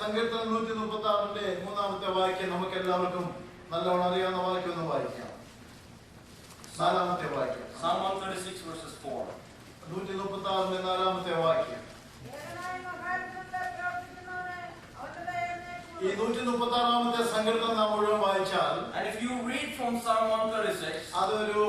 സങ്കീർത്തനം 136 മൂന്നാമത്തെ വാക്യം നമുക്ക് എല്ലാവർക്കും നല്ലോണം അറിയാവുന്ന വാക്യം ഒന്ന് വായിക്കാം. നാലാമത്തെ വാക്യം. Psalm 136 verses 4. 136 നാലാമത്തെ വാക്യം. ഈ 136ാമത്തെ സങ്കീർത്തനം നാം മുഴുവൻ വായിച്ചാൽ, and if you read from Psalm 136, അതൊരു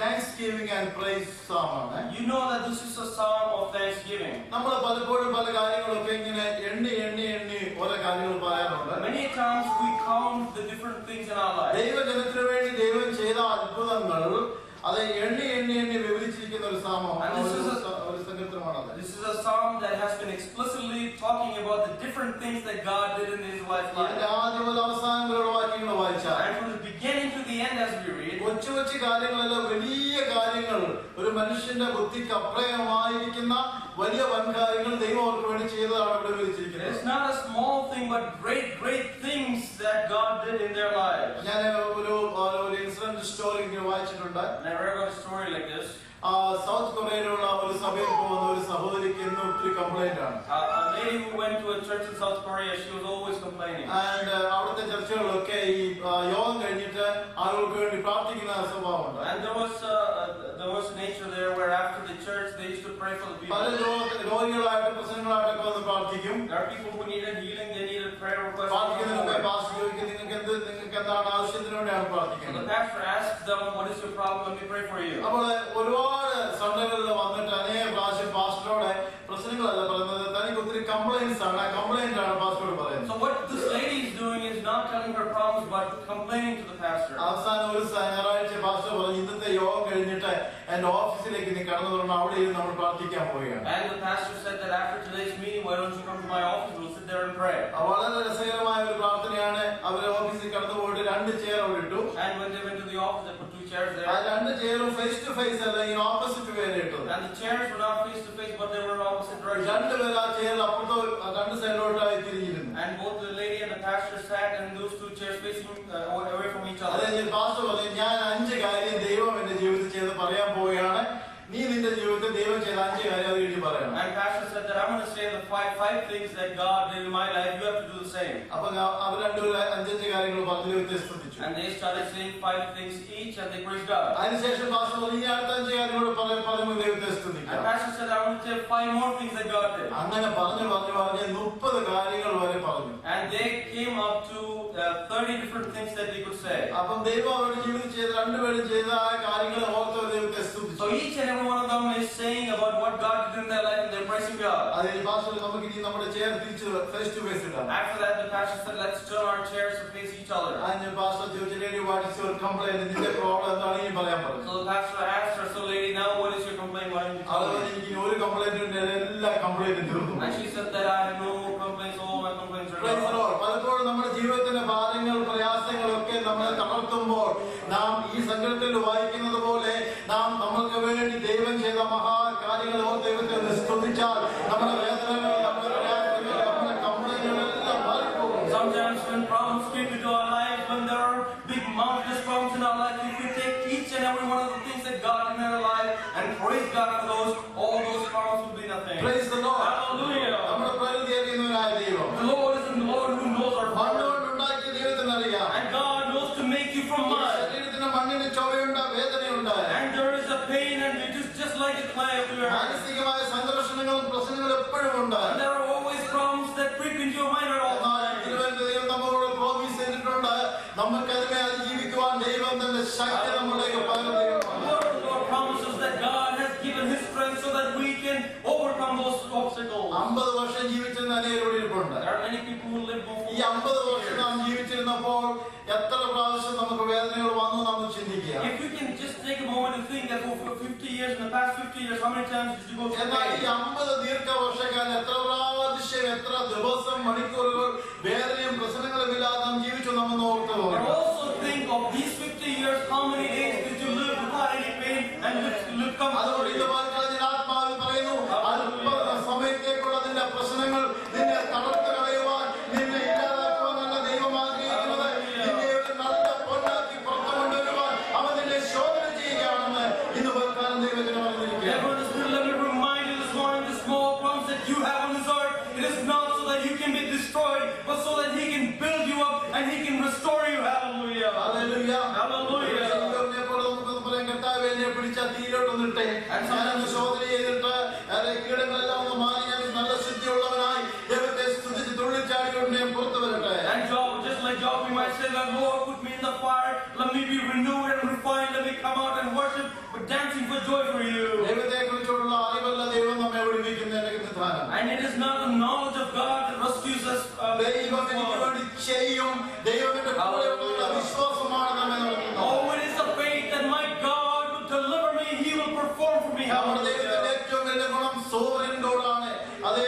thanksgiving and praise psalm ആണ്. you know that this is a psalm of thanksgiving. നമ്മൾ പലപ്പോഴും പല കാര്യങ്ങളൊക്കെ ഇങ്ങനെ എണ്ണി ഓരോ കാര്യങ്ങൾ പറയാറുണ്ട്. Many times we count the different things in our life. ദൈവജനത്തിനു വേണ്ടി ദൈവം ചെയ്ത അത്ഭുതങ്ങൾ അത് എണ്ണി വിവരിച്ചിരിക്കുന്ന ഒരു സങ്കീർത്തനമാണ്. This is a psalm that has been explicitly talking about the different things that God did in his life's life. ആദ്യം മുതൽ അവസാനം വരെയുള്ള വാക്യങ്ങൾ വായിച്ചാൽ, and from the beginning to the end as we read, കൊച്ചു കാര്യങ്ങളല്ല, വലിയ കാര്യങ്ങൾ, ഒരു മനുഷ്യന്റെ ബുദ്ധിക്ക് അപ്രയമായിരിക്കുന്ന വലിയ വൻകാര്യങ്ങൾ ദൈവം അവർക്ക് വേണ്ടി ചെയ്തതാണ് ഇവിടെ വിവരിച്ചിരിക്കുന്നത്. It's not a small thing but great things that God did in their lives. ഞാൻ ഒരു ഇൻസിഡന്റ് സ്റ്റോറി വായിച്ചിട്ടുണ്ട്. I read about a story like this. South കൊറിയയിലുള്ള ഒരു സഭയിൽ പോകുന്ന ഒരു സഹോദരിക്ക് ഇന്ന് ഒത്തിരി കംപ്ലൈന്റ് ആണ്. A lady who went to a church in South Korea, she was always complaining. And അവിടുത്തെ ചർച്ചകളിലൊക്കെ ഈ യോഗം കഴിഞ്ഞിട്ട് ആളുകൾക്ക് വേണ്ടി പ്രാർത്ഥിക്കുന്ന സ്വഭാവമുണ്ട്. And there was nature there where after the church they used to pray for the people. പല രോഗികളായിട്ട് പ്രശ്നങ്ങളായിട്ടൊക്കെ വന്ന് പ്രാർത്ഥിക്കും. There are people who needed healing, they needed prayer requests. പ്രാർത്ഥിക്കുന്നതിനൊക്കെ പാസ്റ്റർ ചോദിക്കും, നിങ്ങൾക്ക് എന്താണ് ആവശ്യത്തിന് വേണ്ടിയാണ് പ്രാർത്ഥിക്കുന്നത്. The pastor asked them, what is your problem, let me pray for you. അപ്പോൾ ഒരുപാട് സൺഡേകളിൽ വന്നിട്ട് അനേക പ്രാവശ്യം പാസ്റ്ററോടെ പ്രശ്നങ്ങളല്ല പറയുന്നത്, തനിക്ക് ഒത്തിരി കംപ്ലൈന്റ്സ് ആണ്, കംപ്ലൈന്റ് ആണ് പാസ്റ്ററോട് പറയുന്നത്. So what this lady is doing is not telling her problems but complaining to the pastor. അവസാനം ഒരു ഞായറാഴ്ച പാസ്റ്റർ പറഞ്ഞു, ഇന്നത്തെ യോഗം കഴിഞ്ഞിട്ട് എന്റെ ഓഫീസിലേക്ക് നീ കടന്നു അവിടെ ഇരുന്ന് നമ്മൾ പ്രാർത്ഥിക്കാൻ പോവുകയാണ്. And the pastor said that after today's meeting, why don't you come to my office, we'll sit there and pray. വളരെ രസകരമായ ഒരു പ്രാർത്ഥനയാണ്. അവരെ ഓഫീസിൽ കടന്നു പോയിട്ട് 2 ചെയർ അവിടെ ഇട്ടു. And when they went to the office, they put 2 chairs there. ആ 2 ചെയറും ഫേസ് ടു ഫേസ് അല്ല, ഈ ഓപ്പോസിറ്റ് വേറെ ഇട്ടു. And the chairs were not face to face but they were in opposite directions. 2 പേര് ആ ചെയർ അപ്പുറത്തെ 2 സൈഡിലോട്ടായി തിരിഞ്ഞിരുന്നു. And both the lady and the pastor sat in those 2 chairs facing away from each other. അതെ, pastor പറഞ്ഞു, ഞാൻ 5 കാര്യം ദൈവം എന്റെ ജീവിതത്തിൽ ചെയ്ത് പറയാൻ പോവുകയാണ്, നീ നിന്റെ ജീവിതത്തിൽ ദൈവം ചെയ്ത 5 കാര്യം അത് കഴിഞ്ഞ് പറയണം. And pastor said that I'm going to say the five things that God did in my life, you have to do the same. അപ്പൊ അവർ 2 5 കാര്യങ്ങൾ പറഞ്ഞു വ്യത്യസ്തത്തിച്ചു. And they started saying 5 things each and they praised God. അതിനുശേഷം pastor പറഞ്ഞു, ഇനി അടുത്ത 5 കാര്യങ്ങളോട് പറയുമ്പോൾ വ്യത്യസ്തത്തിച്ചു. And pastor said I want to say 5 more things that God did. അങ്ങനെ പറഞ്ഞു 30 കാര്യങ്ങൾ വരെ പറഞ്ഞു. And they came up to 30 different things that they could say. അപ്പം ദൈവം അവരുടെ ജീവിതത്തിൽ ചെയ്ത 2 പേരും ചെയ്ത കാര്യങ്ങൾ ഓർത്ത് ദൈവത്തെ സ്തുതിച്ചു. So each and every one of them is saying about what God did in their life and they're praising God. അതിൽ പാസ്റ്റർ നമുക്ക് ഇനി നമ്മുടെ ചെയർ തിരിച്ച് ഫേസ് ടു ഫേസ് ഇടാം. After that the pastor said let's turn our chairs to face each other. അതിന് pastor ചോദിച്ചു, lady what is your complaint, നിന്റെ problem എന്താണ് ഈ പറയാൻ പറഞ്ഞു. So the pastor asked her, so lady, now what is your complaint, why don't you tell me? എനിക്ക് ഒരു complaint ഉണ്ട്, എല്ലാ കംപ്ലൈന്റും തീർന്നു. And she said that I have no more complaints, all my complaints are gone. പലപ്പോഴും നമ്മുടെ ജീവിതത്തിന്റെ ഭാരങ്ങൾ പ്രയാസങ്ങളൊക്കെ നമ്മളെ തളർത്തുമ്പോൾ നാം ഈ സങ്കീർത്തനത്തിൽ വായിക്കുന്നത് പോലെ നാം നമ്മൾക്ക് വേണ്ടി ദൈവം ചെയ്ത മഹാകാര്യങ്ങൾ ദൈവത്തെ സ്തുതിച്ചാൽ നമ്മുടെ വേദനകൾ, നമ്മുടെ പ്രയാസങ്ങൾ, നമ്മുടെ കംപ്ലൈന്റുകളെല്ലാം മാറിപ്പോകും. Sometimes when problems creep into our life, when there are big mountainous problems in our life, if we take each and every one of the things that God did in our life and praise God for those, all those problems will be nothing. Praise the Lord. Hallelujah. നമ്മുടെ പ്രകൃതി അറിയുന്നവനായ ദൈവം, The Lord is the Lord who knows our heart. മണ്ണുകൊണ്ടുണ്ടാക്കിയ ദൈവത്തിന് അറിയാം. And God knows to make you from mud. ശരീരത്തിന് മണ്ണിന് ചൊവ്വയുണ്ട്, വേദനയുണ്ട്. And there is a pain and it is just like a clay of your heart. മാനസികമായ സംഘർഷങ്ങളും പ്രശ്നങ്ങളും എപ്പോഴും ഉണ്ട്. And there are always problems that creep into your mind at all times. ദൈവം നമ്മളോട് പ്രോമിസ് ചെയ്തിട്ടുണ്ട്, നമുക്ക് അതിനെ അതിജീവിക്കുവാൻ ദൈവം തന്റെ ശക്തി നമ്മളിലേക്ക് പകർന്നു. Lord promises that God has given His strength so that we can overcome those obstacles. 50 വർഷം ജീവിച്ചിരുന്ന അനേകരോട് ഇരിപ്പുണ്ട്. There are many people who live before. ഈ 50 വർഷം നാം ജീവിച്ചിരുന്നപ്പോൾ എത്ര പ്രാവശ്യം നമുക്ക് വേദനകൾ വന്നു നമ്മൾ ചിന്തിക്കുക. If you can just take a moment to think that for 50 years, in the past 50 years, how many times did you go through എന്നാൽ ഈ pain? 50 ദീർഘവർഷക്കാലം എത്ര പ്രാവശ്യം, എത്ര ദിവസം, മണിക്കൂറുകൾ വേദനയും പ്രശ്നങ്ങളും ഇല്ലാതെ നാം ജീവിച്ചു നമ്മൾ ഓർത്തു But പോകും. also think of these 50 years, how many days did you live without any pain and live comfortably? അതുകൊണ്ട് ഇത് വായിക്കാൻ ആത്മാവിൽ പറയുന്നു, അല്പ സമയത്തേക്കുള്ള നിന്റെ പ്രശ്നങ്ങൾ നിന്നെ തളർത്ത് കളയുവാൻ, നിന്നെ ഇല്ലാതാക്കുവാനല്ല ദൈവം ആഗ്രഹിക്കുന്നത്. നിന്നെ ഒരു നല്ല പൊന്നാക്കി പുറത്തു കൊണ്ടുവരുവാൻ അവൻ നിന്നെ ശോധന ചെയ്യുകയാണെന്ന് ഇന്ന് വാഗ്ദാനം ദൈവത്തിന് പറഞ്ഞിരിക്കുകയാണ്. Therefore, the Spirit, let me remind you this morning, the small problems that you have on this earth, it is not so that you can be reason for joy for you. ദൈവത്തെക്കുറിച്ചുള്ള അറിവല്ല ദൈവം നമ്മെ വിടുവിക്കുന്നതിന്റെ നിധാനം. And it is not the knowledge of God that rescues us. ദൈവം എനിക്ക് വേണ്ടി ചെയ്യും, ദൈവത്തിന്റെ കൂടെയുള്ള വിശ്വാസമാണ് നമ്മെ നടത്തുന്നത്. Oh, it is the faith that my God will deliver me, He will perform for me. നമ്മുടെ ദൈവത്തിന്റെ ഏറ്റവും വലിയ ഗുണം സോവറിൻ ഗോഡാണ്. അതെ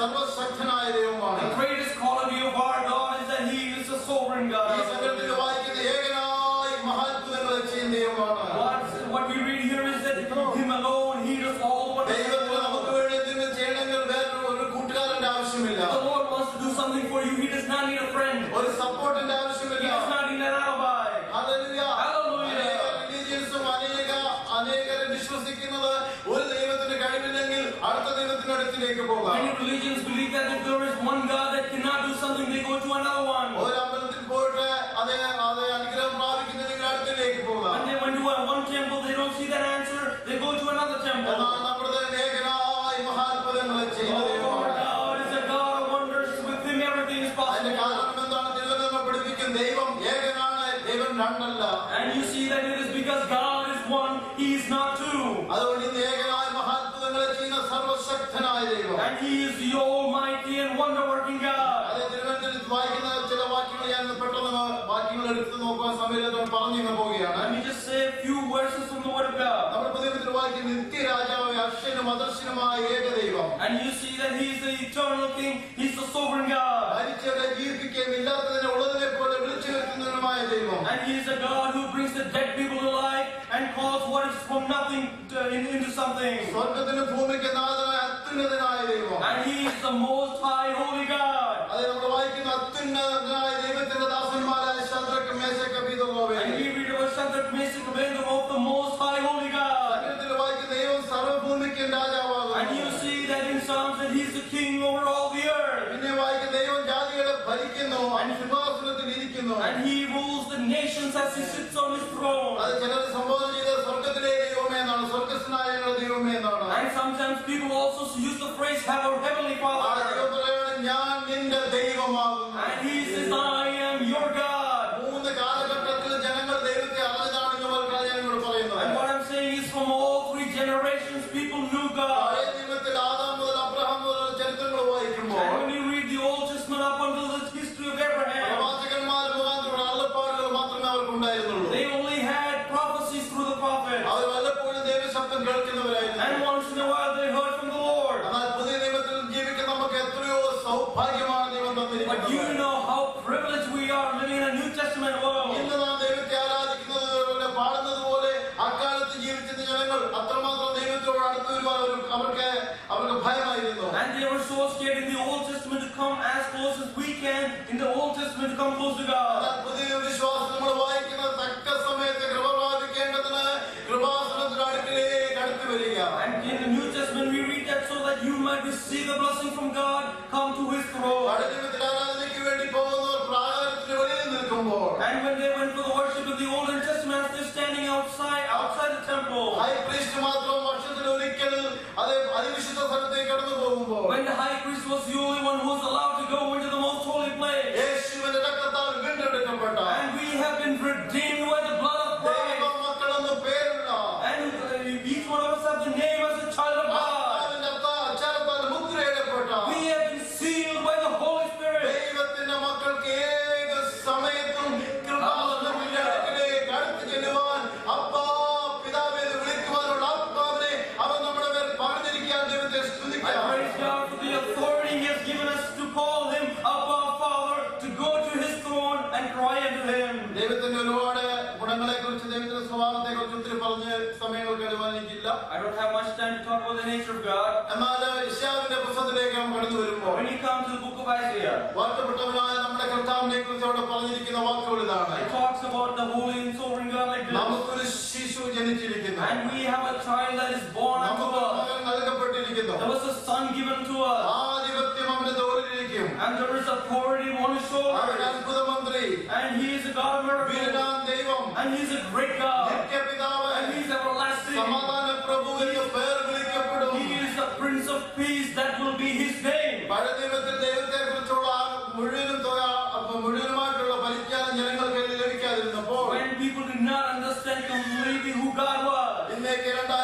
സർവശക്തനായ ദൈവമാണ്. The greatest quality of our God is that He is a sovereign ഈ God. സങ്കല്പത്തിൽ വായിക്കുന്ന ഏകനായി മഹാത്ഭുതങ്ങളെ ചെയ്യുന്ന ദൈവമാണ്. What we read here is that Him alone, He does all what ദൈവത്തിന് നമുക്ക് വേണ്ടി എന്തെങ്കിലും ചെയ്യണമെങ്കിൽ വേറൊരു കൂട്ടുകാരന്റെ ആവശ്യമില്ല. the Lord wants to do something for you. He does not need a friend. ഒരു സപ്പോർട്ടിന്റെ He ആവശ്യമില്ല. does not need an alibi. Hallelujah. Hallelujah. റിലീജിയൻസും അനേകരെ വിശ്വസിക്കുന്നത് ഒരു ദൈവത്തിന് കഴിവില്ലെങ്കിൽ അടുത്ത ദൈവത്തിന്റെ അടുത്തേക്ക് പോകാം. Many religions believe that if there is one God that cannot do something, they go to another one. ഒരു അമ്പലത്തിൽ പോയിട്ട് അതേ അനുഗ്രഹം പ്രാപിക്കുന്നതിന് അടുത്തേക്ക് പോകാം. And they went to one temple, they don't see that answer, they go to another temple. എന്നാൽ നമ്മുടെ ഏകനായി മഹാത്ഭുതങ്ങളെ ചെയ്യുന്ന Our ദൈവമാണ്. God is a God of wonders. With Him everything is അതിന്റെ possible. കാരണം എന്താണ്? തിരുവനന്തപുരം പഠിപ്പിക്കും ദൈവം ഏകനാണ്, ദൈവം രണ്ടല്ല. And you see that it is because God is one, He is not two. അതുകൊണ്ട് ഇന്ന് ഏകനായി മഹാത്ഭുതങ്ങളെ ചെയ്യുന്ന സർവശക്തനായ ദൈവം. And He is the almighty and wonder-working God. അതേ തിരുവനന്തപുരത്ത് വായിക്കുന്ന ചില വാക്യങ്ങൾ ഞാൻ പെട്ടെന്ന് വാക്യങ്ങൾ എടുത്ത് നോക്കാൻ സമയത്തോട് പറഞ്ഞു പോവുകയാണ്. Let me just say a few verses from the Word of God. നമ്മൾ പുതിയ വായിക്കുന്ന നിത്യരാജാവ് അശ്വനും അദർശനുമായ ഏകദൈവം. And you see that He is the eternal King, He is the sovereign God. മരിച്ചവരെ ജീവിപ്പിക്കുകയും ഇല്ലാത്തതിനെ ഉള്ളതിനെ പോലെ വിളിച്ചു വരുത്തുന്നതിനുമായ ദൈവം. And He is a God who brings the dead people to life and calls what is from nothing into something. സ്വർഗ്ഗത്തിനും ഭൂമിക്ക് നാഥനായ അത്യുന്നതനായ ദൈവം. And He is the most high holy God. അത് നമ്മൾ വായിക്കുന്ന അത്യുന്നതനായ ദൈവത്തിന്റെ ദാസന്മാരായ ശദ്രക്ക് മേശക്ക് അബേദ്നെഗോവേ. And we read about Shadrach, Meshach, and Abednego of the most high holy God. സങ്കീർത്തനത്തിൽ വായിക്കുന്ന ദൈവം സർവ്വഭൂമിക്കും രാജാവാകുന്നു. And you see that in Psalms that He is the King over all the earth. പിന്നെ വായിക്കുന്ന ദൈവം ജാതികളെ ഭരിക്കുന്നു, സിംഹാസനത്തിൽ ഇരിക്കുന്നു. And He rules the nations as He sits on His throne. അത് ചിലർ സംബോധന ചെയ്ത സ്വർഗ്ഗത്തിലെ ദൈവമേ എന്നാണ്, സ്വർഗ്ഗസ്ഥനായ ദൈവമേ എന്നാണ്. And sometimes people also use the phrase, have our heavenly ആ Father. ദൈവം പറയാണ്, ഞാൻ നിന്റെ ദൈവമാകുന്നു. And He says, I am your God. മൂന്ന് കാലഘട്ടത്തിൽ ജനങ്ങൾ ദൈവത്തെ അറിഞ്ഞതാണ് ഇവർക്ക് ഞാൻ ഇവിടെ പറയുന്നത്. And what I'm saying is from all three generations people knew God. പഴയ നിയമത്തിൽ ആദാം മുതൽ അബ്രഹാം മുതൽ ചരിത്രങ്ങൾ വായിക്കുമ്പോൾ And when you read the Old Testament up until the history of Abraham, പ്രവാചകന്മാർ മുഖാന്തരം അരുളപ്പാടുകൾ മാത്രമേ അവർക്ക് ഉണ്ടായിരുന്നുള്ളൂ. they only had prophecies through the prophets. അവർ വല്ലപ്പോഴും ദൈവശബ്ദം കേൾക്കുന്നവരായിരുന്നു. And once in a while they heard from the Lord. എന്നാൽ പുതിയ നിയമത്തിൽ ജീവിക്കുന്ന നമുക്ക് എത്രയോ സൗഭാഗ്യമാണ് ദൈവം But you തന്നിരിക്കുന്നത്. know how privileged we are living in a New Testament world. ഇന്ന് നാം ദൈവത്തെ ആരാധിക്കുന്നത് പാടുന്നത് പോലെ അക്കാലത്ത് ജീവിച്ചിരുന്ന ജനങ്ങൾ അത്രമാത്രം ദൈവത്തോട് അടുത്ത് വരുവാൻ അവർക്ക് ഭയമായിരുന്നു. And they were so scared in the Old Testament to come as close as we can in the Old Testament to come close to God. എന്നാൽ പുതിയ വിശ്വാസം നമ്മൾ വായിക്കുന്നത് തക്ക സമയത്ത് കൃപ പ്രാപിക്കേണ്ടതിന് കൃപാസനത്തിന്റെ അടുക്കിലേക്ക് അടുത്ത് വരിക. And in the New Testament we read that so that you might receive a blessing from God, come to His throne. പഴയ നിയമത്തിൽ ആരാധനയ്ക്ക് വേണ്ടി പോകുന്നവർ പ്രാകാരത്തിന് വെളിയിൽ നിൽക്കുമ്പോൾ And when they went for the worship of the Old Testament, they're standing outside the temple. High priest മാത്രം വർഷത്തിൽ ഒരിക്കൽ അത് അതിവിശുദ്ധ സ്ഥലത്തേക്ക് കടന്നു പോകുമ്പോൾ When the high priest was the only one who was allowed to go into the most holy place. യേശുവിന്റെ രക്തത്താൽ വീണ്ടെടുക്കപ്പെട്ട And we have been redeemed by the blood of Christ. ദൈവ മക്കളെന്ന് പേരുള്ള And each one of us have the name as a child of God. ആത്മാവിന്റെ അച്ചാരത്താൽ മുദ്രയിടപ്പെട്ട We have been sealed by the Holy Spirit. ദൈവത്തിന്റെ മക്കൾക്ക് ഏത് സമയത്തും കൃപാസനത്തിന്റെ അടുക്കിലേക്ക് അടുത്ത് ചെല്ലുവാൻ അപ്പാ പിതാവേ എന്ന് വിളിക്കുവാനുള്ള ആത്മാവിനെ അവൻ നമ്മുടെ മേൽ പകർന്നിരിക്കാൻ ദൈവത്തെ I സ്തുതിക്കാം. praise God for the authority He has given us to call Him Abba Father, to go to His throne and cry unto Him. ദൈവത്തിന്റെ ഒരുപാട് ഗുണങ്ങളെ കുറിച്ച് ദൈവത്തിന്റെ സ്വഭാവത്തെ കുറിച്ച് ഒത്തിരി പറഞ്ഞ് സമയങ്ങൾ കഴിവാനിക്കില്ല. I don't have much time to talk about the nature of God. എന്നാൽ യശയ്യാവിന്റെ പുസ്തകത്തിലേക്ക് നാം കടന്നു വരുമ്പോൾ When you come to the book of Isaiah, വാഴ്ത്തപ്പെട്ടവനായ നമ്മുടെ കർത്താവിനെ കുറിച്ച് അവിടെ പറഞ്ഞിരിക്കുന്ന വാക്കുകൾ ഇതാണ്. it talks about the holy and sovereign God like this. നമുക്കൊരു ശിശു ജനിച്ചിരിക്കുന്നു, And we have a child that is born unto നമുക്ക് us. മകൻ നൽകപ്പെട്ടിരിക്കുന്നു, There was a son given to us. ആധിപത്യം അവന്റെ തോളിലിരിക്കും, And there is authority on His അവൻ shoulders. അത്ഭുതമന്ത്രി, And He is a God of miracles. വീരനാം ദൈവം, And He is a great God. നിത്യപിതാവ്, And He is everlasting. സമാധാന പ്രഭു എന്ന് പേർ വിളിക്കപ്പെടും. He is the Prince of Peace, that will be His name. പഴയ നിയമത്തിൽ ദൈവത്തെ കുറിച്ചുള്ള മുഴുവനുമായിട്ടുള്ള പരിജ്ഞാനം ജനങ്ങൾക്ക് ലഭിക്കാതിരുന്നപ്പോൾ When people did not understand completely who God was. ഇന്നേക്ക് 2000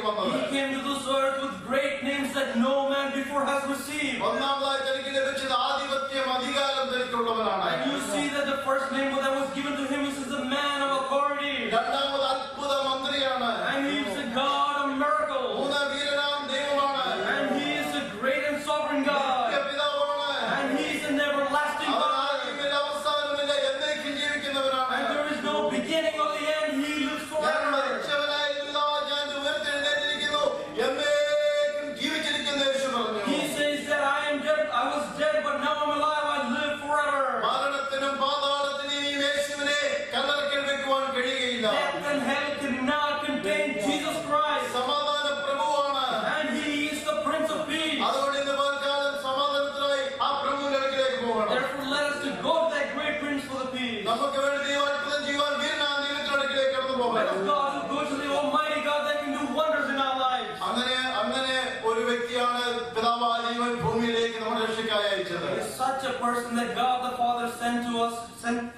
വന്നത്. He came to this earth with great names that no man before has received. ഒന്നാമതായി തനിക്ക് ലഭിച്ചത് ആധിപത്യം, അധികാരം തനിക്കുള്ളവനാണ്. And you see that the first name that was given to him is the man of authority. രണ്ടാമത് അത്ഭുത മന്ത്രിയാണ്. And he is the God of miracles. മൂന്നാം വീരനാം ദൈവമാണ്. And he is the great and sovereign God. പിതാവാണ്. And he is an everlasting അവൻ God. ആദിയില്ല, അവസാനമില്ല, എന്നേക്കും ജീവിക്കുന്നവനാണ്. And there is no beginning or the end. He lives ഞാൻ forever. മരിച്ചവനായിരുന്നില്ല, ഞാൻ ഉയർത്തെഴുന്നേറ്റിരിക്കുന്നു, എന്നേക്കും ജീവിച്ചിരിക്കുന്ന യേശു പറഞ്ഞു. He says that I am dead. I was dead, but now I'm alive. I live forever. മരണത്തിനും പാതാളത്തിനും യേശുവിനെ കല്ലറയ്ക്കൽ വെക്കുവാൻ കഴിയുകയില്ല. Death and hell cannot contain Jesus Christ. സമാധാന പ്രഭുവാണ്. And he is the Prince of Peace. അതുകൊണ്ട് ഇന്ന് പൽക്കാലം സമാധാനത്തിനായി ആ പ്രഭുവിന്റെ അടുക്കിലേക്ക് പോകണം. Therefore, let us to go to that great Prince for the peace. നമുക്ക് വേണ്ടി ദൈവം അത്ഭുതം ചെയ്യുവാൻ വീരനാം ദൈവത്തിന്റെ അടുക്കിലേക്ക് കടന്നു Let പോകണം. us God who go to the Almighty God that can do wonders in our lives. അങ്ങനെ ഒരു വ്യക്തിയാണ് പിതാവായ ദൈവം ഭൂമിയിലേക്ക് നമ്മുടെ രക്ഷയ്ക്കായി അയച്ചത്. He is such a person that God the Father sent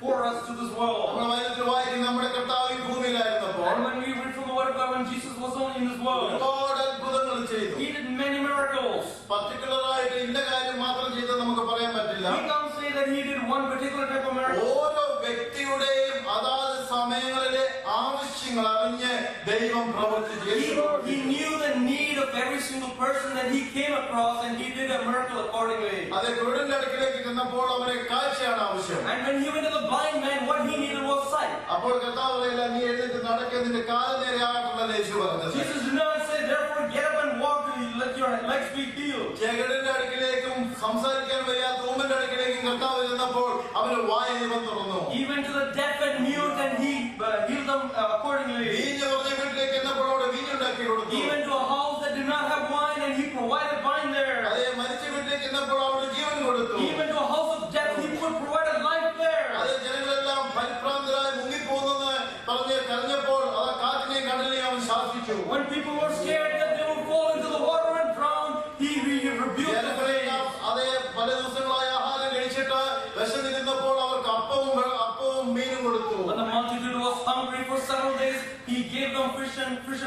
for us to this world. നമ്മൾ വചനത്തിൽ വായിക്കുന്ന നമ്മുടെ കർത്താവ് ഈ ഭൂമിയിലായിരുന്നപ്പോൾ And when we read from the Word of God, when Jesus was only in this world, ഒരുപാട് അത്ഭുതങ്ങൾ ചെയ്തു. he did many miracles. പർട്ടിക്കുലറായിട്ട് ഇന്ന കാര്യം മാത്രം ചെയ്തെന്ന് നമുക്ക് പറയാൻ പറ്റില്ല. We can't say that he did one particular type of miracle. ഓരോ വ്യക്തിയുടെയും അതാത് സമയങ്ങളിലെ ആവശ്യങ്ങൾ അറിഞ്ഞ് ദൈവം പ്രവർത്തിച്ചു. He knew the need of every single person that he came across, and he did a miracle accordingly. അതെ, കുരുടന്റെ അടുക്കിലേക്ക് ചെന്നപ്പോൾ അവരെ കാഴ്ചയാണ് ആവശ്യം. And when he went to the blind man, what he needed was sight. അപ്പോൾ കർത്താവ് പറയില്ല, നീ എഴുന്നേറ്റ് നടക്കുക, നിന്റെ കാല് നേരെയാകട്ടെന്നല്ലേ യേശു പറഞ്ഞത്. Jesus did not say, therefore get up and walk, let your legs be healed. ചെകിടന്റെ അടുക്കിലേക്കും സംസാരിക്കാൻ വയ്യാത്ത ഊമന്റെ അടുക്കിലേക്കും കർത്താവ് ചെന്നപ്പോൾ അവന് വായ ദൈവം തുറന്നു. He went to the deaf and mute, and he healed them accordingly. വീഞ്ഞ് പറഞ്ഞ വീട്ടിലേക്ക് ചെന്നപ്പോൾ അവിടെ വീഞ്ഞുണ്ടാക്കി കൊടുത്തു. He went to a house that did not have wine, and he provided wine there. അതേ, മരിച്ച വീട്ടിലേക്ക് ചെന്നപ്പോൾ അവിടെ ജീവൻ കൊടുത്തു. He went to a house of death, he provided life there. അതേ, ജനങ്ങളെല്ലാം പരിഭ്രാന്തരായി മുങ്ങിപ്പോകുന്നെന്ന് പറഞ്ഞ് കരഞ്ഞപ്പോൾ ആ കാറ്റിനെയും കടലിനെയും അവൻ ശാസിച്ചു. When people were scared that they would fall into the water and drown, he rebuked the ജനങ്ങളെല്ലാം waves. അതേ, പല ദിവസങ്ങളായി ആഹാരം കഴിച്ചിട്ട് വിശന്നിരുന്നപ്പോൾ അവർക്ക് അപ്പവും മീനും കൊടുത്തു. When the multitude was hungry for several days, he gave them fish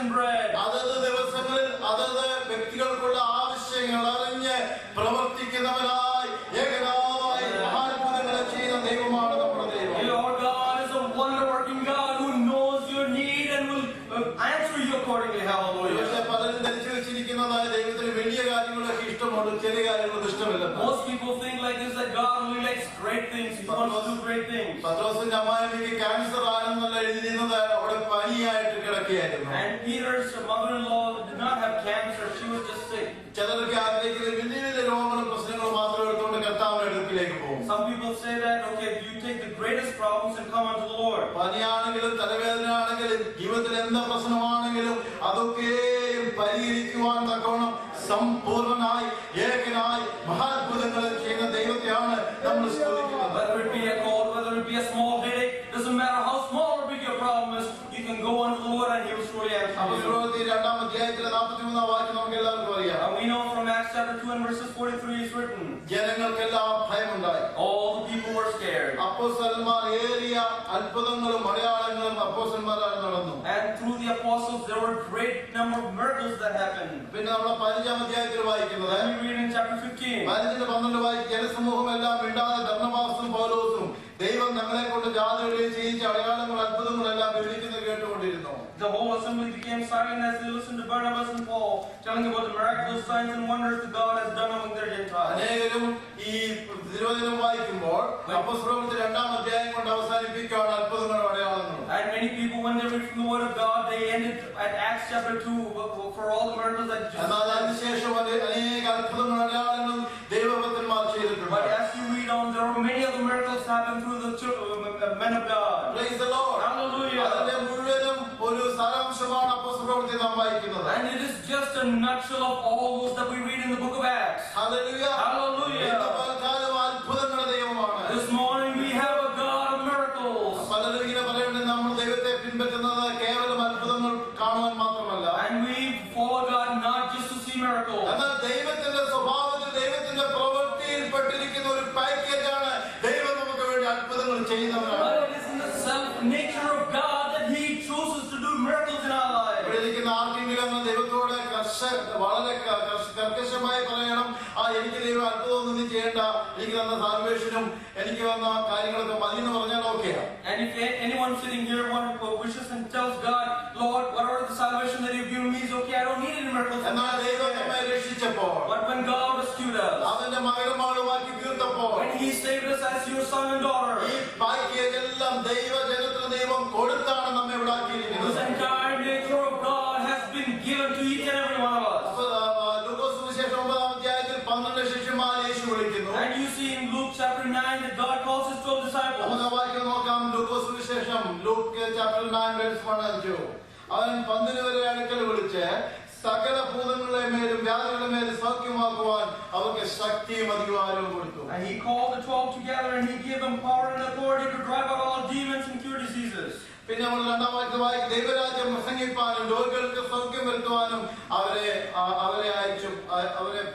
and bread. അതത് ദിവസങ്ങളിൽ അതത് വ്യക്തികൾക്കുള്ള ആവശ്യങ്ങൾ അറിഞ്ഞ് പ്രവർത്തിക്കുന്നവനായി ഏകനായി മഹാത്ഭുതങ്ങളെ ചെയ്യുന്ന ദൈവമാണ് നമ്മുടെ ദൈവം. Your God is a wonder-working God who knows your need and will answer you accordingly. Hallelujah. പക്ഷേ പലരും ധരിച്ചു വെച്ചിരിക്കുന്നതായ ദൈവത്തിന് വലിയ കാര്യങ്ങളൊക്കെ ഇഷ്ടമുണ്ട്, ചെറിയ കാര്യങ്ങളൊക്കെ ഇഷ്ടമില്ല. Most people think like this, that God only likes great things. He wants to do great things. പത്രോസിന്റെ അമ്മായിക്ക് ക്യാൻസർ ആണെന്നല്ല എഴുതിയിരുന്നത്, അവിടെ പനിയായിട്ട് കിടക്കുകയായിരുന്നു. And Peter's mother-in-law did not have cancer; she was just sick. ചിലരൊക്കെ ആഗ്രഹിക്കുന്നത് വലിയ വലിയ രോഗങ്ങളും പ്രശ്നങ്ങളും മാത്രം എടുത്തുകൊണ്ട് കർത്താവിന്റെ അടുക്കിലേക്ക് പോകും. Some people say that, okay, you take the greatest problems and come unto the Lord. പനിയാണെങ്കിലും തലവേദന ആണെങ്കിലും ജീവിതത്തിൽ എന്ത് പ്രശ്നമാണെങ്കിലും അതൊക്കെയും പരിഹരിക്കുവാൻ തക്കവണ്ണം സമ്പൂർണനായി ഏകനായി മഹാത്ഭുതങ്ങൾ ചെയ്യുന്ന ദൈവത്തെയാണ് നമ്മൾ സ്തുതിക്കുന്നത്. Whether it be a cold, whether it be a small headache, doesn't matter how small or big your problem is, you can go unto the Lord and He will surely answer you. അപ്പോസ്തലപ്രവൃത്തി 2-ാം അധ്യായത്തിലെ 43-ാം വാക്യം നമുക്ക് എല്ലാവർക്കും അറിയാം. We know from Acts chapter 2 and verses 43 is written, ജനങ്ങൾക്കെല്ലാം ഭയമുണ്ടായി. all the people were scared. അപ്പോസ്തലന്മാർ ഏറിയ അത്ഭുതങ്ങളും അടയാളങ്ങളും അപ്പോസ്തലന്മാരാൽ നടന്നു. And through the apostles there were a great number of miracles that happened. പിന്നെ നമ്മൾ 15-ാം അധ്യായത്തിൽ വായിക്കുന്നത്, Then we read in chapter 15. 15-12 വായിക്കും, ജനസമൂഹം എല്ലാം മിണ്ടാതെ ബർന്നബാസും പൗലോസും ദൈവം ഞങ്ങളെ കൊണ്ട് ജാതികളെയും ചെയ്യിച്ച അടയാളങ്ങൾ അത്ഭുതങ്ങളെല്ലാം വിവരിക്കുന്നത് കേട്ടുകൊണ്ടിരുന്നു. The whole assembly became silent as they listened to Barnabas and Paul telling about the miraculous signs and wonders that God has done among their Gentiles. അനേകരും ഈ തിരുവചനം വായിക്കുമ്പോൾ അപ്പോസ്തലപ്രവൃത്തി 2-ാം അധ്യായം കൊണ്ട് അവസാനിപ്പിക്കുകയാണ് അത്ഭുതങ്ങളും അടയാളങ്ങളും. And many people, when they read from the Word of God, they ended at Acts chapter 2 for all the miracles that Jesus എന്നാൽ did. അതിനുശേഷം അനേക അത്ഭുതങ്ങളും അടയാളങ്ങളും ദൈവഭക്തന്മാർ ചെയ്തിട്ടുണ്ട്. But as you read on, there were many other miracles happened through the men of God. Praise the Lord. Hallelujah. അതിന്റെ മുഴുവനും ഒരു സാരാംശമാണ് അപ്പോസ്തലപ്രവൃത്തി നാം വായിക്കുന്നത്. And it is just a nutshell of all those that we read in the book of Acts. Hallelujah. Hallelujah. ഇന്ന് പൽക്കാലം അത്ഭുതങ്ങളുടെ ദൈവമാണ്. This morning we have a God of miracles. പലരും ഇങ്ങനെ പറയുന്നത് നമ്മൾ ദൈവത്തെ പിൻപറ്റുന്നത് കേവലം അത്ഭുതങ്ങൾ കാണുവാൻ മാത്രമല്ല. And we follow God not just to see miracles. എന്നാൽ ദൈവത്തിന്റെ സ്വഭാവത്തിൽ ദൈവത്തിന്റെ പ്രവൃത്തിയിൽ പെട്ടിരിക്കുന്ന ഒരു പാക്കേജാണ് ദൈവം നമുക്ക് വേണ്ടി അത്ഭുതങ്ങൾ ചെയ്യുന്നവരാണ്. But it is in the self nature of God that He chooses to do miracles in our lives. ഇവിടെ ഇരിക്കുന്ന ആർക്കെങ്കിലും അങ്ങനെ ദൈവത്തോട് വളരെ കർക്കശമായി പറയണം, എനിക്ക് ദൈവം അത്ഭുതമൊന്നും നീ ചെയ്യേണ്ട, എനിക്ക് തന്ന സാൽവേഷനും എനിക്ക് വന്ന കാര്യങ്ങളൊക്കെ മതി എന്ന് പറഞ്ഞാൽ ഓക്കെയാ. And if anyone sitting here wishes and tells God, Lord, whatever the salvation that you've given me is okay, I don't need any miracles. എന്നാൽ ദൈവം നമ്മെ രക്ഷിച്ചപ്പോൾ, But when God rescued us, അവന്റെ മകനും മകളുമാക്കി തീർത്തപ്പോൾ, when He saved us as your son and daughter, ഈ ബാക്കിയെല്ലാം ദൈവജനത്തിന് ദൈവം കൊടുത്താണ് നമ്മെ ഇവിടെ ആക്കിയിരിക്കുന്നത്. this entire nature of God has been given to each and every one of us. ലൂക്കോസ് സുവിശേഷം 9-ാം അധ്യായത്തിൽ 12 ശിഷ്യന്മാരെ യേശു വിളിക്കുന്നു. And you see in Luke chapter 9 that God calls His 12 disciples. നമുക്ക് വാക്യം നോക്കാം. ലൂക്കോസ് സുവിശേഷം Luke chapter 9 verse 1 and 2. അവൻ 12 പേരെ അടുക്കൽ വിളിച്ച് സകല ഭൂതങ്ങളുടെ മേലും വ്യാധികളുടെ മേലും സൗഖ്യമാക്കുവാൻ അവർക്ക് ശക്തിയും അധികാരവും കൊടുത്തു. And He called the 12 together and He gave them power and authority to drive out all demons and cure diseases. പിന്നെ നമ്മൾ രണ്ടാം വാക്യമായി ദൈവരാജ്യം പ്രസംഗിപ്പാനും രോഗികൾക്ക് സൗഖ്യം വരുത്തുവാനും അവരെ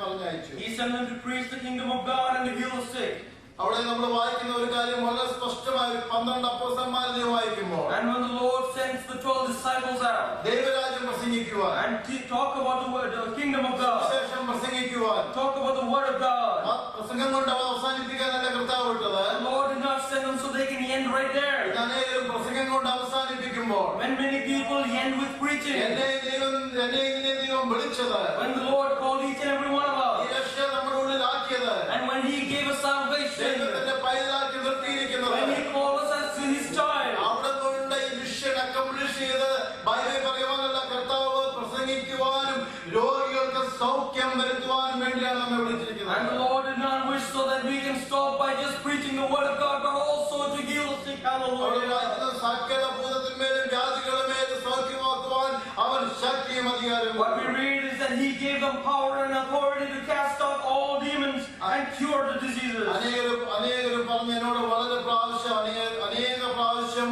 പറഞ്ഞയച്ചു. He sent them to preach the kingdom of God and to heal the sick. അവിടെ നമ്മൾ വായിക്കുന്ന ഒരു കാര്യം വളരെ സ്പഷ്ടമായി 12 അപ്പോസ്തലന്മാരെ വായിക്കുമ്പോൾ, And when the Lord sends the 12 disciples out ദൈവരാജ്യം പ്രസംഗിക്കുവാൻ, and talk about the kingdom of God, സുവിശേഷം പ്രസംഗിക്കുവാൻ, talk about the word of God, പ്രസംഗം കൊണ്ട് അവസാനിപ്പിക്കാനല്ല കർത്താവ് വിട്ടത്. the Lord did not send them so they can end right there. അനേകം പ്രസംഗം കൊണ്ട് അവസാനിപ്പിക്കുമ്പോൾ, When many people end with preaching, എന്നെ ദൈവം വിളിച്ചത്, when the Lord called each and every one of ഈ us, രക്ഷ നമ്മുടെ ഉള്ളിലാക്കിയത്, and when He gave us salvation, ദൈവത്തിന്റെ പൈതലാക്കി നിർത്തിയിരിക്കുന്നത്, when He called us as His child, അവിടെ കൊണ്ട് ഈ മിഷൻ അക്കംപ്ലിഷ് ചെയ്ത് ബൈബിൾ പറയുവാനല്ല, കർത്താവ് പ്രസംഗിക്കുവാനും രോഗികൾക്ക് സൗഖ്യം വരുത്തുവാനും വേണ്ടിയാണ് നമ്മെ വിളിച്ചിരിക്കുന്നത്. and the Lord did not wish so that we can stop by just preaching the word of God, but also to heal the sick. അവിടെ Hallelujah. വായിക്കുന്ന സകല ഭൂതത്തിന്മേലും വ്യാധികളുടെ മേലും സൗഖ്യമാക്കുവാൻ അവൻ ശക്തിയും അധികാരവും. What we read is that He gave them power and authority to cast out all demons and cure the diseases. അനേകരും പറഞ്ഞ് എന്നോട് വളരെ പ്രാവശ്യം അനേക പ്രാവശ്യം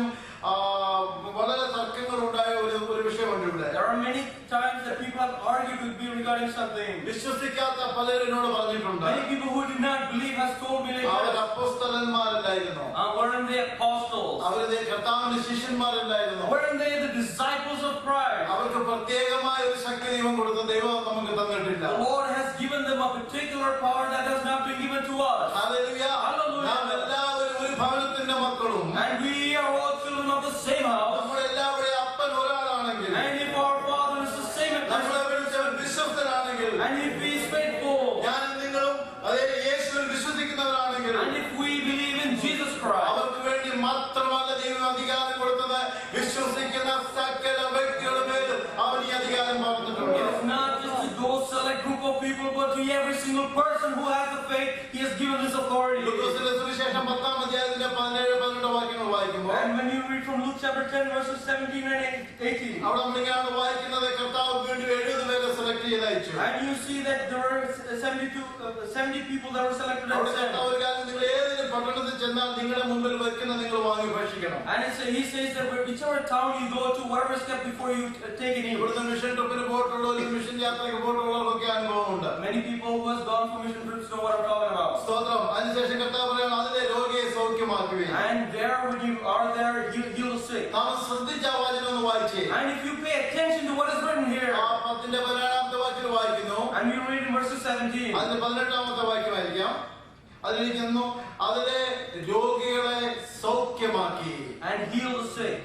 വളരെ തർക്കങ്ങൾ ഉണ്ടായ ഒരു വിഷയമുണ്ട് ഇവിടെ. There are many times that people have argued with me regarding something. വിശ്വസിക്കാത്ത പലരും എന്നോട് പറഞ്ഞിട്ടുണ്ട്, Many people who did not believe has told me like our this. അപ്പോസ്തലന്മാരല്ലായിരുന്നു, Weren't they apostles? അവര് കർത്താവിന്റെ ശിഷ്യന്മാരല്ലായിരുന്നു, Weren't they the disciples of Christ? അവർക്ക് പ്രത്യേകമായ ഒരു ശക്തി ദൈവം കൊടുത്ത ദൈവം നമുക്ക് തന്നിട്ടില്ല. The Lord has given them a particular power that has not been given to us. Hallelujah. Hallelujah. നാം എല്ലാവരും ഒരു ഭവനത്തിന്റെ മക്കളും, And we are all children of the same house. നമ്മളെല്ലാവരുടെയും അപ്പൻ ഒരാളാണെങ്കിൽ, And if our Father is the same, നമ്മളെ വിളിച്ചവൻ വിശ്വസ്തനാണെങ്കിൽ, and if He is faithful, ഞാനും നിങ്ങളും അതേ യേശുവിൽ വിശ്വസിക്കുന്നവരാണെങ്കിൽ, and if we believe in Jesus Christ, അവർക്ക് വേണ്ടി മാത്രമല്ല ദൈവം അധികാരം കൊടുത്തത്, വിശ്വസിക്കുന്ന സകല വ്യക്തികളുടെ മേലും അവൻ ഈ അധികാരം പറഞ്ഞിട്ടുണ്ട്. it is not just to those select group of people, but to every single person who has the faith, He has given this authority. ലൂക്കോസിന്റെ സുവിശേഷം 10-ാം അധ്യായത്തിന്റെ 17-18 വാക്യങ്ങൾ വായിക്കുമ്പോൾ, And when you read from Luke chapter 10 verses 17 and 18, അവിടെ നമ്മളിങ്ങനെയാണ് വായിക്കുന്നത്, കർത്താവ് വീണ്ടും 70 പേരെ സെലക്ട് ചെയ്ത് അയച്ചു. and you see that there were 70 people that were selected അവിടെ and കർത്താവ് sent. ഒരു കാര്യം, നിങ്ങൾ ഏതെങ്കിലും പട്ടണത്തിൽ ചെന്നാൽ നിങ്ങളുടെ മുമ്പിൽ വെക്കുന്ന നിങ്ങൾ വാങ്ങി ഭക്ഷിക്കണം. And He says that whichever town you go to, whatever is kept before you take it in. ഇവിടുന്ന് മിഷൻ ട്രിപ്പിന് പോയിട്ടുള്ളവരും മിഷൻ യാത്രയ്ക്ക് പോയിട്ടുള്ളവർക്കൊക്കെ അനുഭവമുണ്ട്. Many people who has gone for mission trips know what I'm talking about. സ്തോത്രം. അതിനുശേഷം കർത്താവ് പറയണം, അതിലെ രോഗിയെ സൗഖ്യമാക്കുകയും. And there, when you are there, you heal the sick. നാം ശ്രദ്ധിച്ച ആ വചനം ഒന്ന് വായിച്ചേ. And if you pay attention to what is written here, ആ 10-ന്റെ 17-ാമത്തെ വാക്യം വായിക്കുന്നു. and you read in verses 17, അതിന്റെ 18-ാമത്തെ വാക്യമായിരിക്കാം. അതിലിരിക്കുന്നു, അതിലെ രോഗികളെ സൗഖ്യമാക്കി. and heal the sick.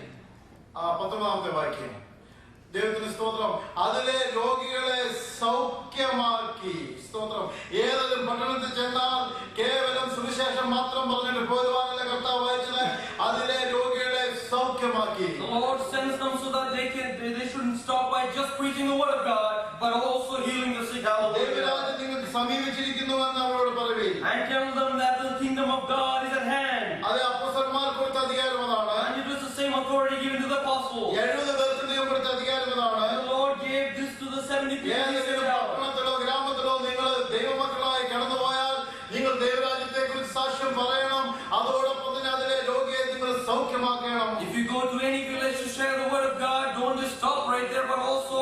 19-ാമത്തെ വാക്യം. ദൈവത്തിന് സ്തോത്രം. അതിലെ രോഗികളെ സൗഖ്യമാക്കി. സ്തോത്രം. ഏതൊരു പട്ടണത്തിൽ ചെന്നാൽ കേവലം സുവിശേഷം മാത്രം പറഞ്ഞിട്ട് പോകുവാനല്ല കർത്താവ് വായിച്ചത്, അതിലെ രോഗികളെ സൗഖ്യമാക്കി. The Lord sends them so that they shouldn't stop by just preaching the word of God, but also healing the sick. Hallelujah. ദൈവരാജ്യം നിങ്ങൾക്ക് സമീപിച്ചിരിക്കുന്നുവെന്ന് അവരോട് പറയുവിൻ. And tell them that the kingdom of God is at hand. അത് അപ്പോസ്തലന്മാർക്ക് കൊടുത്ത അധികാരം അതാണ്. And it was the same authority given to the apostles. 70 പേർക്ക് ദൈവം കൊടുത്ത അധികാരം അതാണ്. The Lord gave this to the 70 people. He ഏതെങ്കിലും sent out. പട്ടണത്തിലോ ഗ്രാമത്തിലോ നിങ്ങൾ ദൈവമക്കളായി കടന്നുപോയാൽ നിങ്ങൾ ദൈവരാജ്യത്തെ കുറിച്ച് സാക്ഷ്യം പറയണം. അതോടൊപ്പം തന്നെ അതിലെ രോഗിയെ നിങ്ങൾ സൗഖ്യമാക്കണം. If you go to any village to share the word of God, don't just stop right there, but also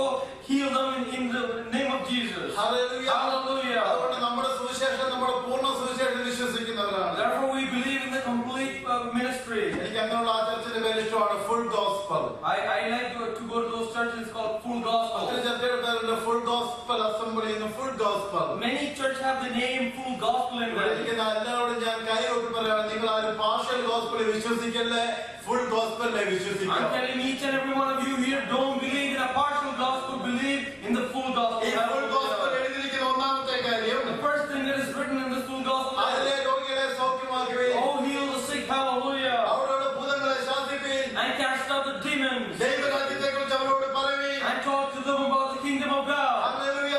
heal them in the name of Jesus. Hallelujah. Hallelujah. അതുകൊണ്ട് നമ്മുടെ സുവിശേഷം, നമ്മുടെ പൂർണ്ണ സുവിശേഷം വിശ്വസിക്കുന്നവരാണ്. Therefore, we believe in the complete ministry. എനിക്ക് അങ്ങനെയുള്ള ആ ചർച്ചിന്റെ പേര് ഇഷ്ടമാണ്, full gospel. I like to go to those churches called Full Gospel. ഒത്തിരി ചർച്ചയുടെ പേരുണ്ട്, full gospel, gospel assembly in the full gospel. Many churches have the name full gospel in them. എല്ലാവരോടും ഞാൻ കൈകൊട്ടി പറയാണ്, നിങ്ങൾ ആരും പാർഷ്യൽ ഗോസ്പലിൽ വിശ്വസിക്കല്ലേ, ഫുൾ ഗോസ്പലിനെ I'm വിശ്വസിക്കണം. telling each and every one of you here, don't believe in a partial gospel, believe in the full gospel. ഈ full gospel എഴുതിയിരിക്കുന്ന ഒന്നാമത്തെ കാര്യം, The first thing that is written in this full gospel അതിലെ is, രോഗികളെ സൗഖ്യമാക്കുകയും oh, heal the sick, hallelujah, അവരോട് ഭൂതങ്ങളെ ശാസിക്കുകയും and cast out the demons, ദൈവരാജ്യത്തെ കുറിച്ച് അവരോട് പറയുകയും and talk to them about the kingdom of God. Hallelujah.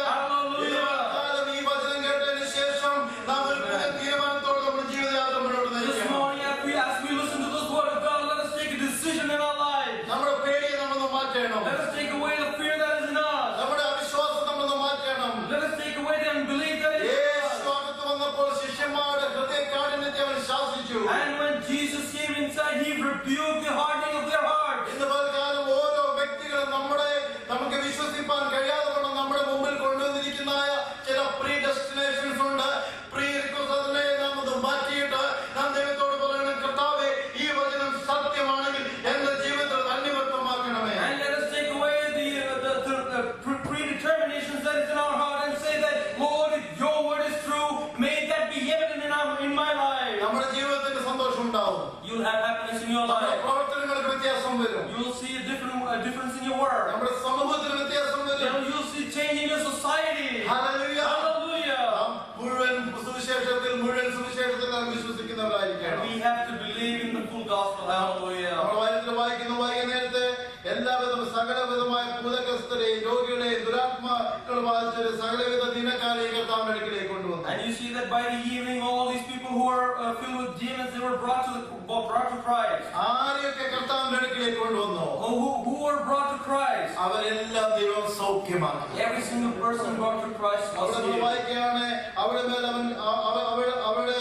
ഈ വചനം കേട്ടതിന് ശേഷം നാം ഒരു പുതിയ തീരുമാനത്തോടെ നമ്മുടെ ജീവിതയാത്ര മുന്നോട്ട് This നയിക്കണം. morning, as we listen to this word of God, let us take a decision in our lives. നമ്മുടെ പേടിയെ നമ്മളൊന്ന് മാറ്റണം. Let us take away the fear that is in us. നമ്മുടെ അവിശ്വാസം നമ്മളൊന്ന് മാറ്റണം. Let us take away the unbelief that is in us. യേശു അകത്ത് വന്നപ്പോൾ ശിഷ്യന്മാരുടെ ഹൃദയകാഠിന്യത്തെ അവൻ ശാസിച്ചു. And when Jesus came inside, he rebuked the hardening of their hearts. ഇന്ന് പലകാലം ഓരോ വ്യക്തികളും നമുക്ക് വിശ്വസിപ്പാൻ കഴിയാതെ വണ്ണം നമ്മുടെ മുമ്പിൽ കൊണ്ടുവന്നിരിക്കുന്ന ചില പ്രീ ഡെസ്റ്റിനേഷൻസ് ഉണ്ട്. പ്രീ റിക്വസ്റ്റ് നാം അത് മാറ്റിയിട്ട് നാം ദൈവത്തോട് പറയണം, കർത്താവേ, ഈ വചനം സത്യമാണെങ്കിൽ എന്റെ ജീവിതത്തിൽ അന്യവർത്ഥമാക്കണമേ. And let us take away the predeterminations that is in our heart and say that, Lord, if your word is true, may that be evident in my life. നമ്മുടെ ജീവിതത്തിന് സന്തോഷം ഉണ്ടാവും. You'll have happiness in your നമ്മുടെ life. പ്രവർത്തനങ്ങൾക്ക് വ്യത്യാസം വരും. You'll see a difference in your work. നമ്മുടെ സമൂഹത്തിന് വ്യത്യാസം വരും. You'll see change in your society. Hallelujah. Hallelujah. നാം മുഴുവൻ സുവിശേഷത്തിൽ നാം വിശ്വസിക്കുന്നവരായിരിക്കണം. We have to believe in the full gospel. Hallelujah. നമ്മൾ വചനത്തിൽ വായിക്കുന്ന നേരത്തെ എല്ലാവിധ സകലവിധമായ ഭൂതഗ്രസ്തരെയും രോഗികളെയും ദുരാത്മാക്കൾ ബാധിച്ചവരെ സകലവിധ ദിനക്കാരെയും കർത്താവിന്റെ അടുക്കലേക്ക് കൊണ്ടുവന്നു. And you see that by the evening, all these people who are filled with demons, they were brought to Christ. ആരെയൊക്കെ കർത്താവിന്റെ അടുക്കലേക്ക് കൊണ്ടുവന്നു, Who were brought to Christ? അവരെല്ലാം ദൈവം സൗഖ്യമാക്കി. Every single person brought to Christ was അവിടെ healed. വായിക്കുകയാണ്, അവിടെ മേൽ അവരുടെ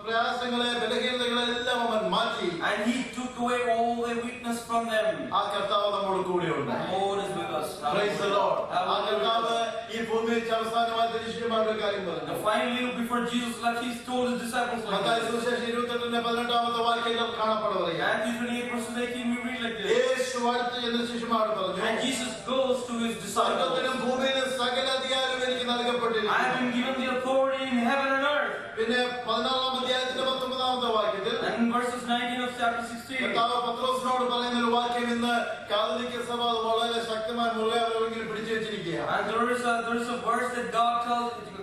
പ്രയാസങ്ങളെ ബലഹീനതകളെ എല്ലാം അവൻ മാറ്റി. And he took away all their weakness from them. ആ കർത്താവ് നമ്മോട് കൂടെയുണ്ട്. The Lord is with us. Praise the Lord. ആ കർത്താവ് Hallelujah. ഈ ഭൂമിയിൽ അവസാനമായി ശിഷ്യന്മാരുടെ കാര്യം പറഞ്ഞു. And finally, before Jesus left, he told his disciples like Mathai this. സുവിശേഷം 28-18 വാക്യങ്ങൾ കാണപ്പെടുന്നത്. Matthew 28:18, we read like this. യേശു അടുത്ത് ചെന്ന് ശിഷ്യന്മാരോട് പറഞ്ഞു, And Jesus goes to his disciples. സ്വർഗ്ഗത്തിലും ഭൂമിയിലും സകല അധികാരവും എനിക്ക് I നൽകപ്പെട്ടിരിക്കുന്നു. have been given the authority in heaven and earth. പിന്നെ 14-ാം അധ്യായത്തിന്റെ 19-ാമത്തെ വാക്യത്തിൽ And in verses 19 of chapter 16. കർത്താവ് പത്രോസിനോട് പറയുന്ന ഒരു വാക്യം ഇന്ന് കാതോലിക്ക സഭ വളരെ ശക്തമായി മുറുകെ അവരെങ്കിലും പിടിച്ചു വെച്ചിരിക്കുകയാണ്. And there is a verse that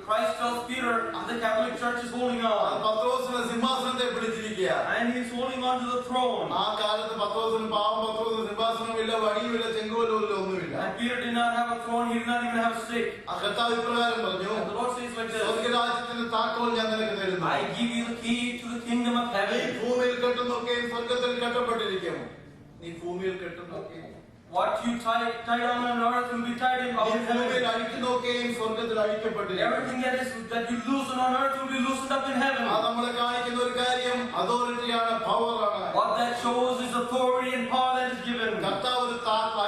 Christ tells Peter that the Catholic Church is holding അത് on. പത്രോസിനെ സിംഹാസനത്തെ പിടിച്ചിരിക്കുകയാണ്. And he is holding on to the throne. ആ കാലത്ത് പത്രോസിന് സിംഹാസനമില്ല, വടിയുമില്ല, ചെങ്കോലുമില്ല, ഒന്നുമില്ല. And Peter did not have a throne, he did not even have a stick. ആ കർത്താവ് ഇപ്രകാരം പറഞ്ഞു, And the Lord says like this. സ്വർഗ്ഗരാജ്യത്തിന്റെ താക്കോൽ ഞാൻ നിനക്ക് തരുന്നു. I give you the key to the kingdom of നീ heaven. ഭൂമിയിൽ കെട്ടുന്നൊക്കെയും സ്വർഗ്ഗത്തിൽ കെട്ടപ്പെട്ടിരിക്കും. നീ ഭൂമിയിൽ കെട്ടുന്നൊക്കെയും What you tie down on earth will be tied in നീ heaven. ഭൂമിയിൽ അഴിക്കുന്നൊക്കെയും സ്വർഗ്ഗത്തിൽ അഴിക്കപ്പെട്ടിരിക്കും. Everything that you loosen on earth will be loosened up in heaven. അത് നമ്മളെ കാണിക്കുന്ന ഒരു കാര്യം അതോറിറ്റിയാണ്, പവറാണ്. What that shows is authority and power that is given. കർത്താവ് ഒരു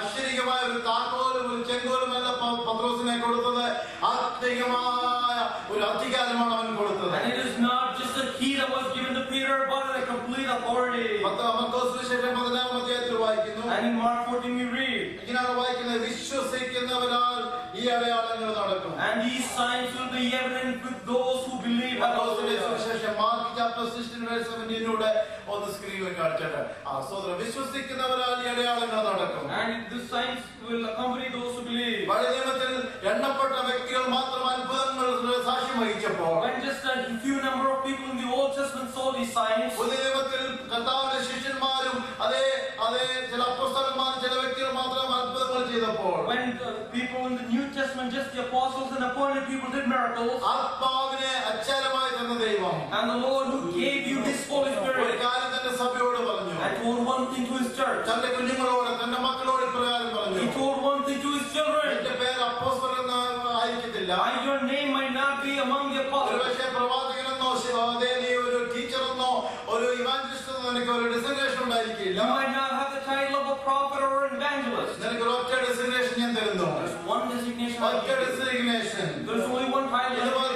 ഐശ്വര്യമായ ഒരു താക്കോലും ഒരു ചെങ്കോലുമല്ല പത്രോസിനെ കൊടുത്തത്, ആത്മീയമായ ഒരു അധികാരമാണ് അവൻ കൊടുത്തത്. And it is not just a key that was given to Peter, but a complete authority. Mathai സുവിശേഷം 14-ാം അധ്യായത്തിൽ വായിക്കുന്നു. And in Mark 14 we read. ഇങ്ങനെയാണ് വായിക്കുന്നത്, വിശ്വസിക്കുന്നവരാൽ ഈ അടയാളങ്ങൾ നടക്കും. And these signs will be evident with those who believe. പത്രോസിന്റെ സുവിശേഷം മാർക്ക് ചാപ്റ്റർ 16:17 ഒന്ന് സ്ക്രീനിൽ കാണിച്ചിട്ട് വിശ്വസിക്കുന്നവരാൽ ഈ അടയാളങ്ങൾ നടക്കും. And these signs will accompany those who believe. പഴയ നിയമത്തിൽ എണ്ണപ്പെട്ട വ്യക്തികൾ മാത്രം അത്ഭുതങ്ങളുടെ സാക്ഷ്യം വഹിച്ചപ്പോൾ, When just a few number of people in the Old Testament saw these signs, പുതിയ നിയമത്തിൽ കർത്താവിന്റെ ശിഷ്യന്മാരും അതേ ചില അപ്പോസ്തലന്മാരും ചില വ്യക്തികൾ മാത്രം അത്ഭുതങ്ങൾ ചെയ്തപ്പോൾ, when people in the New Testament, just the apostles and appointed people did miracles, ആത്മാവിനെ അച്ചാരമായി തന്ന ദൈവം and the Lord who gave you His Holy ഒരു Spirit കാര്യം തന്റെ സഭയോട് പറഞ്ഞു. and told one thing to His church. തന്റെ കുഞ്ഞുങ്ങളോട് തന്റെ മക്കളോട് ഇപ്രകാരം പറഞ്ഞു, He told one thing to His children. എന്റെ പേര് അപ്പോസ്തലൻ എന്ന് ആയിരിക്കത്തില്ല, Your name might not be among the apostles. ഒരുപക്ഷെ പ്രവാചകനെന്നോ അതേ നീ ഒരു ടീച്ചറെന്നോ ഒരു ഇവാഞ്ചലിസ്റ്റ് എന്നോ നിനക്ക് ഒരു ഡെസിഗ്നേഷൻ ഉണ്ടായിരിക്കില്ല. You might not have the title of a prophet or an evangelist. നിനക്ക് ഒറ്റ ഡെസിഗ്നേഷൻ ഞാൻ തരുന്നു. There's one designation. ഒറ്റ designation. There's only one title. ഇതുപോലെ